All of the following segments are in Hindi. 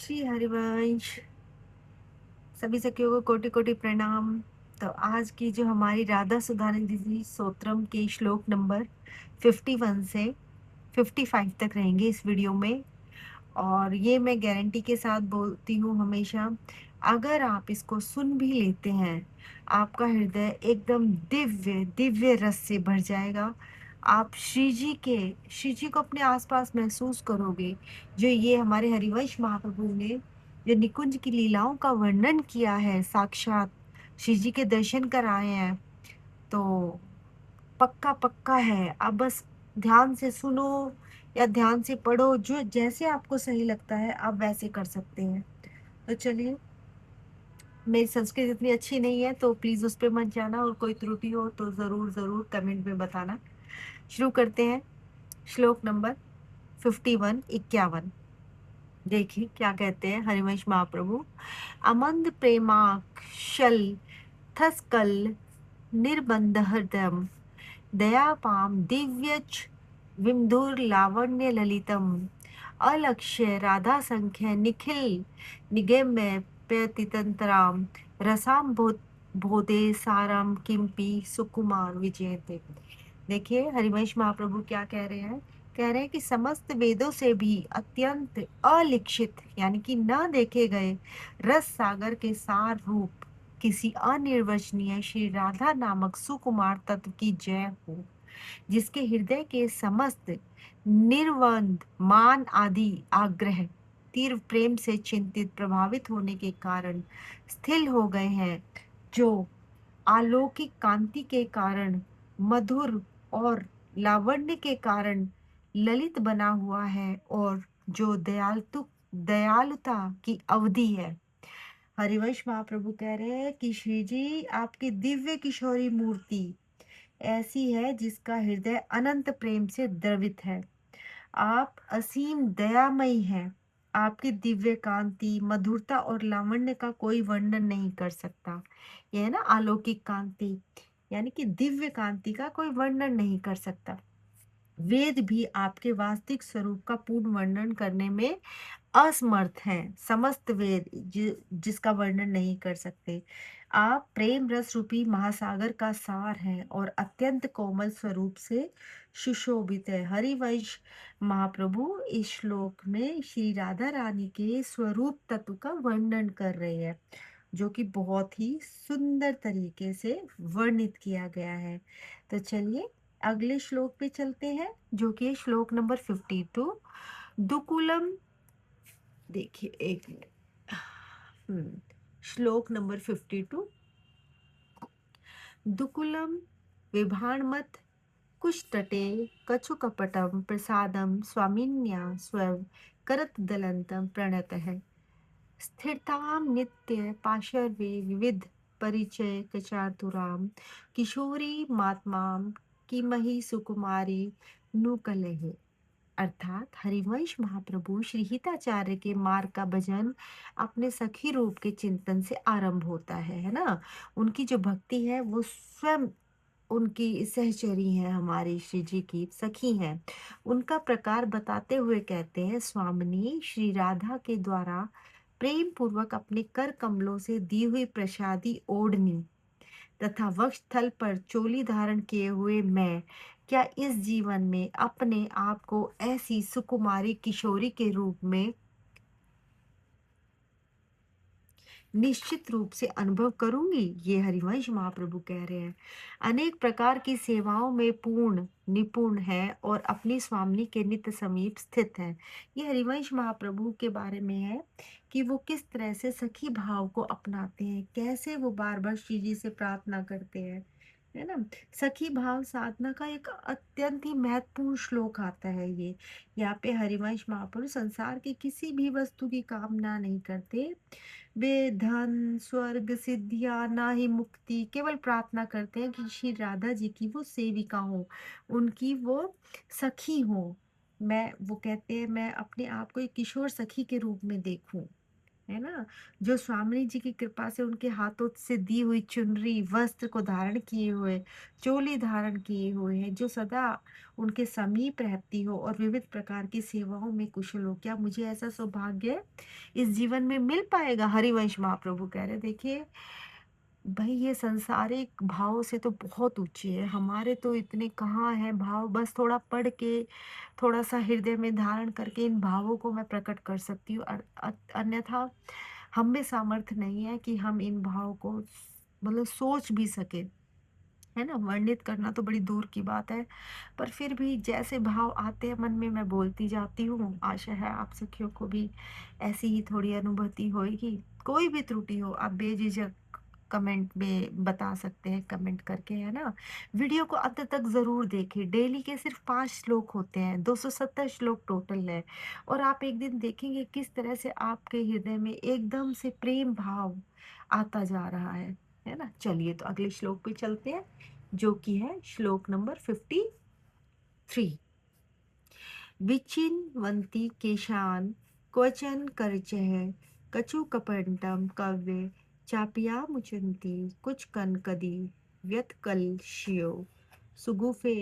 श्री हरिवंश। सभी सखियों को कोटि कोटि प्रणाम। तो आज की जो हमारी राधा सुधानिधि जी स्तोत्रम के श्लोक नंबर 51 से 55 तक रहेंगे इस वीडियो में। और ये मैं गारंटी के साथ बोलती हूँ हमेशा, अगर आप इसको सुन भी लेते हैं, आपका हृदय एकदम दिव्य दिव्य रस से भर जाएगा। आप श्री जी को अपने आसपास महसूस करोगे। जो ये हमारे हरिवंश महाप्रभु ने जो निकुंज की लीलाओं का वर्णन किया है, साक्षात श्री जी के दर्शन कराए हैं, तो पक्का पक्का है। आप बस ध्यान से सुनो या ध्यान से पढ़ो, जो जैसे आपको सही लगता है आप वैसे कर सकते हैं। तो चलिए, मेरी संस्कृत इतनी अच्छी नहीं है तो प्लीज उस पे मत जाना, और कोई त्रुटि हो तो जरूर जरूर कमेंट में बताना। शुरू करते हैं। श्लोक नंबर 51 51। देखिए क्या कहते हैं हरिवंश महाप्रभु। अमंद प्रेमाक्षल थस्कल निर्बंध हृदयम दयापाम दिव्यच विमधुर लावण्य ललितम अलक्ष्य राधा संख्य निखिल निगम्य व्यतितंत्राम रसाम बोधे सारम किंपी सुकुमार विजयते। देखिए हरिवंश महाप्रभु क्या कह रहे हैं। कह रहे हैं कि समस्त वेदों से भी अत्यंत अलिखित यानी कि न देखे गए रस सागर के सार रूप किसी अनिर्वचनीय श्री राधा नामक सुकुमार तत्व की जय हो, जिसके हृदय के समस्त निर्वंद मान आदि आग्रह तीव्र प्रेम से चिंतित प्रभावित होने के कारण स्थिर हो गए हैं, जो अलौकिक कांति के कारण मधुर और लावण्य के कारण ललित बना हुआ है, और जो दयालुता की अवधि है। हरिवंश महाप्रभु कह रहे हैं कि श्री जी आपकी दिव्य किशोरी मूर्ति ऐसी है जिसका हृदय अनंत प्रेम से द्रवित है। आप असीम दयामयी हैं। आपकी दिव्य कांति मधुरता और लावण्य का कोई वर्णन नहीं कर सकता। यह है ना अलौकिक कांति, यानी कि दिव्य कांति का कोई वर्णन नहीं कर सकता। वेद भी आपके वास्तविक स्वरूप का पूर्ण वर्णन करने में असमर्थ हैं। समस्त वेद जिसका वर्णन नहीं कर सकते। आप प्रेम रस रूपी महासागर का सार हैं और अत्यंत कोमल स्वरूप से सुशोभित है। हरिवंश महाप्रभु इस श्लोक में श्री राधा रानी के स्वरूप तत्व का वर्णन कर रहे हैं, जो कि बहुत ही सुंदर तरीके से वर्णित किया गया है। तो चलिए अगले श्लोक पे चलते हैं, जो कि है श्लोक नंबर 52। दुकुलम। देखिए एक मिनट। श्लोक नंबर 52। दुकुलम विभाणमत कुष्टटे कछुकपटम प्रसादम स्वामिन्या स्वयं करतदलंतम प्रणतः स्थिरताम नित्य पाशर्वे विविध परिचय कचातुराम किशोरी मातमाम किमहि सुकुमारी नुकलहे। अर्थात हरिवंश महाप्रभु श्री हिताचार्य के मार्ग का भजन अपने सखी रूप के चिंतन से आरंभ होता है ना। उनकी जो भक्ति है वो स्वयं उनकी सहचरी है, हमारी श्री जी की सखी हैं। उनका प्रकार बताते हुए कहते हैं, स्वामिनी श्री राधा के द्वारा प्रेम पूर्वक अपने कर कमलों से दी हुई प्रसादी ओढ़नी तथा वक्षस्थल पर चोली धारण किए हुए मैं क्या इस जीवन में अपने आप को ऐसी सुकुमारी किशोरी के रूप में निश्चित रूप से अनुभव करूंगी। ये हरिवंश महाप्रभु कह रहे हैं। अनेक प्रकार की सेवाओं में पूर्ण निपुण है और अपनी स्वामिनी के नित्य समीप स्थित है। ये हरिवंश महाप्रभु के बारे में है कि वो किस तरह से सखी भाव को अपनाते हैं, कैसे वो बार बार श्री जी से प्रार्थना करते हैं, है ना। सखी भाव साधना का एक अत्यंत ही महत्वपूर्ण श्लोक आता है ये। यहाँ पे हरिवंश महाप्रभु संसार की किसी भी वस्तु की कामना नहीं करते। वे धन स्वर्ग सिद्धियां ना ही मुक्ति, केवल प्रार्थना करते हैं कि श्री राधा जी की वो सेविका हो, उनकी वो सखी हो। मैं वो कहते हैं मैं अपने आप को एक किशोर सखी के रूप में देखूं, है ना? जो स्वामी जी की कृपा से उनके हाथों से दी हुई चुनरी, वस्त्र को धारण किए हुए, चोली धारण किए हुए हैं, जो सदा उनके समीप रहती हो और विविध प्रकार की सेवाओं में कुशल हो। क्या मुझे ऐसा सौभाग्य इस जीवन में मिल पाएगा? हरिवंश महाप्रभु कह रहे, देखिए भाई ये संसारिक भाव से तो बहुत ऊंचे है, हमारे तो इतने कहाँ हैं भाव, बस थोड़ा पढ़ के, थोड़ा सा हृदय में धारण करके इन भावों को मैं प्रकट कर सकती हूँ। अन्यथा हम में सामर्थ्य नहीं है कि हम इन भाव को मतलब सोच भी सके, है ना? वर्णित करना तो बड़ी दूर की बात है, पर फिर भी जैसे भाव आते हैं मन में मैं बोलती जाती हूँ। आशा है आप सखियों को भी ऐसी ही थोड़ी अनुभूति होगी। कोई भी त्रुटि हो आप बेझिझक कमेंट में बता सकते हैं, कमेंट करके, है ना? वीडियो को अंत तक जरूर देखें। डेली के सिर्फ 5 श्लोक होते हैं, 270 श्लोक टोटल है, और आप एक दिन देखेंगे किस तरह से आपके हृदय में एकदम से प्रेम भाव आता जा रहा है ना? चलिए तो अगले श्लोक पे चलते हैं, जो कि है श्लोक नंबर 53। विचिन्वन्ति केशान् क्वचन करचः कछुकपटं कव्ये चाप्यामुचन्ति कुचकनकदी व्यत्कलश्यो सुगुफे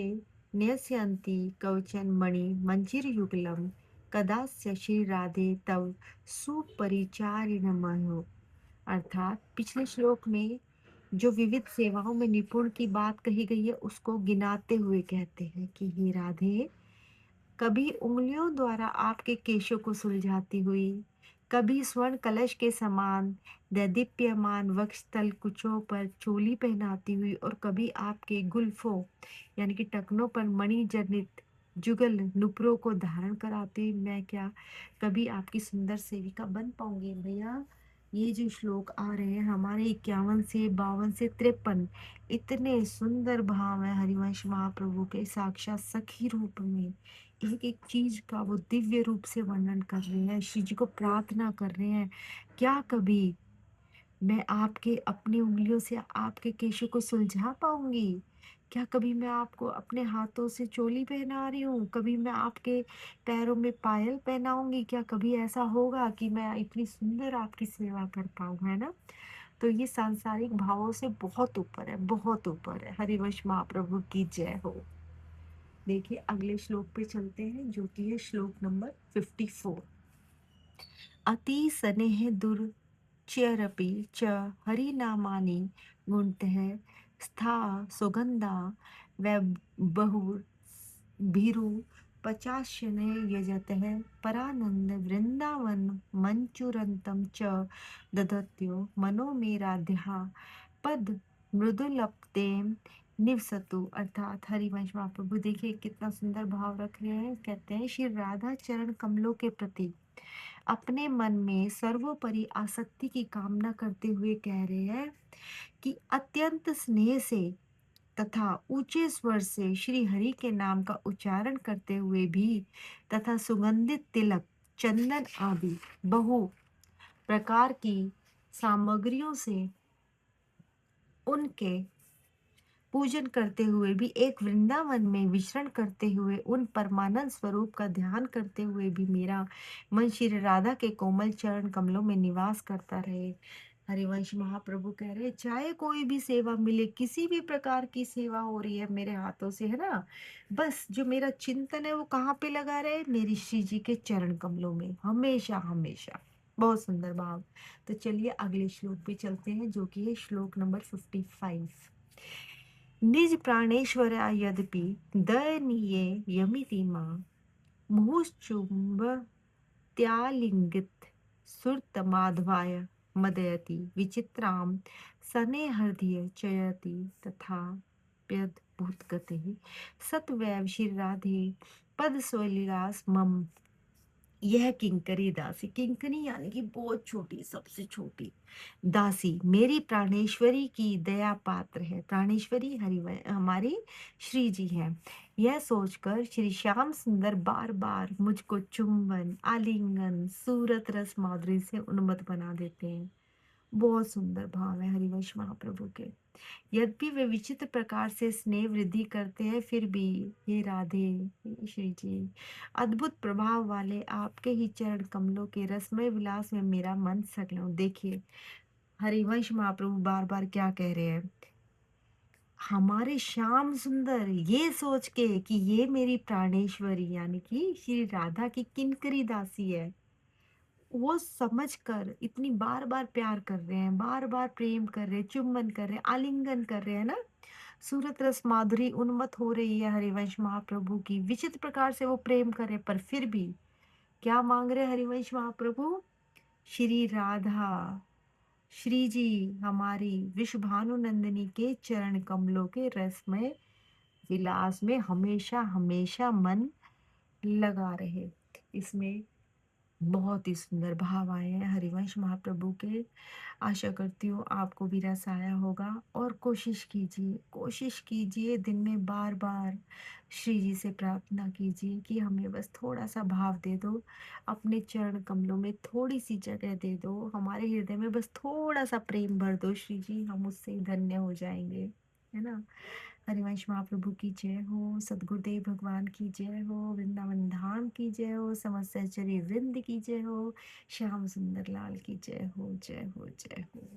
न्यस्यन्ति कवचन मणि मंजीरयुगलं कदास्य श्रीराधे तव सुपरिचारिणमयो। अर्थात पिछले श्लोक में जो विविध सेवाओं में निपुण की बात कही गई है उसको गिनाते हुए कहते हैं कि हे राधे, कभी उंगलियों द्वारा आपके केशों को सुलझाती हुई, कभी स्वर्ण कलश के समान दैदीप्यमान वक्षस्थल कुचों पर चोली पहनाती हुई, और कभी आपके गुल्फों यानी कि टखनों पर मणि जनित जुगल नुपुरों को धारण कराती हुई मैं क्या कभी आपकी सुंदर सेविका बन पाऊंगी? भैया ये जो श्लोक आ रहे हैं हमारे 51 से 52 से 53, इतने सुंदर भाव है हरिवंश महाप्रभु के, साक्षात सखी रूप में एक एक चीज का वो दिव्य रूप से वर्णन कर रहे हैं, श्री जी को प्रार्थना कर रहे हैं। क्या कभी मैं आपके अपनी उंगलियों से आपके केशों को सुलझा पाऊंगी? क्या कभी मैं आपको अपने हाथों से चोली पहना रही हूँ? कभी मैं आपके पैरों में पायल पहनाऊंगी? क्या कभी ऐसा होगा कि मैं इतनी सुंदर आपकी सेवा कर पाऊँ, है ना? तो ये सांसारिक भावों से बहुत ऊपर है, बहुत ऊपर है। हरिवंश महाप्रभु की जय हो। देखिए अगले श्लोक पे चलते हैं, जो कि है श्लोक नंबर 54। अति स्नेह दुर्चरपि च हरिनामानि गुणतः स्था सुगंधा वैबहुर्भिरु पचाशने यजतः परानंद वृंदावन मंचुरंतम च ददत्यो मनो मे राध्या पद मृदुलप्तेम निवसतु। अर्थात हरिवंश महाप्रभु देखिए कितना सुंदर भाव रख रहे हैं। कहते हैं श्री राधा चरण कमलों के प्रति अपने मन में सर्वोपरि आसक्ति की कामना करते हुए कह रहे हैं कि अत्यंत स्नेह से तथा ऊंचे स्वर से श्री हरि के नाम का उच्चारण करते हुए भी तथा सुगंधित तिलक, चंदन आदि बहु प्रकार की सामग्रियों से उनके पूजन करते हुए भी, एक वृंदावन में विचरण करते हुए, उन परमानंद स्वरूप का ध्यान करते हुए भी मेरा मन श्री राधा के कोमल चरण कमलों में निवास करता रहे। हरिवंश महाप्रभु कह रहे चाहे कोई भी सेवा मिले, किसी भी प्रकार की सेवा हो रही है मेरे हाथों से, है ना, बस जो मेरा चिंतन है वो कहाँ पे लगा रहे, मेरी श्री जी के चरण कमलों में, हमेशा हमेशा। बहुत सुंदर भाव। तो चलिए अगले श्लोक पे चलते हैं, जो कि है श्लोक नंबर 55। निज प्राणेश्वरा यद्यपि दयनीये यमिति मां मुहुश्चुम्ब त्यालिंगित सुरतमाधवाय मदयति विचित्रां सनेहृदय चयति तथा प्यद्भुतगतिः सत्वैव श्रीराधे पद स्वलीलास मम। यह किंकरी दासी, किंकरी यानी कि बहुत छोटी, सबसे छोटी दासी मेरी प्राणेश्वरी की दया पात्र है। प्राणेश्वरी हमारी श्री जी हैं। यह सोचकर श्री श्याम सुंदर बार बार मुझको चुंबन, आलिंगन, सूरत रस माधुरी से उन्मत्त बना देते हैं। बहुत सुंदर भाव है हरिवंश महाप्रभु के। यद्यपि वे विचित्र प्रकार से स्नेह वृद्धि करते हैं, फिर भी हे राधे, हे श्री जी, अद्भुत प्रभाव वाले आपके ही चरण कमलों के रसमय विलास में मेरा मन सगलों। देखिए, हरिवंश महाप्रभु बार बार क्या कह रहे हैं, हमारे श्याम सुंदर ये सोच के कि ये मेरी प्राणेश्वरी यानी कि श्री राधा की किंकरी दासी है, वो समझकर इतनी बार-बार प्यार कर रहे हैं, बार-बार प्रेम कर रहे हैं, चुम्बन कर रहे हैं, आलिंगन कर रहे हैं ना? सूरत रस माधुरी उन्मत्त हो रही है हरिवंश महाप्रभु की, विचित्र प्रकार से वो प्रेम कर रहे हैं, पर फिर भी क्या माँग रहे हैं हरिवंश महाप्रभु? श्री राधा, श्री जी हमारी विश्वभानु नंदिनी के चरण कमलों के रसमय विलास में हमेशा-हमेशा मन लगा रहे। इसमें बहुत ही सुंदर भाव आए हैं हरिवंश महाप्रभु के। आशा करती हूँ आपको भी रस आया होगा और कोशिश कीजिए दिन में बार-बार श्री जी से प्रार्थना कीजिए कि हमें बस थोड़ा-सा भाव दे दो, अपने चरण कमलों में थोड़ी-सी जगह दे दो, हमारे हृदय में बस थोड़ा-सा प्रेम भर दो श्री जी, हम उससे ही धन्य हो जाएँगे, है ना? हरिवंश महाप्रभु की जय हो, सद्गुरुदेव भगवान की जय हो, वृंदावन धाम की जय हो, समस्त सहचरी वृंद की जय हो, श्याम सुंदर लाल की जय हो, जय हो, जय हो।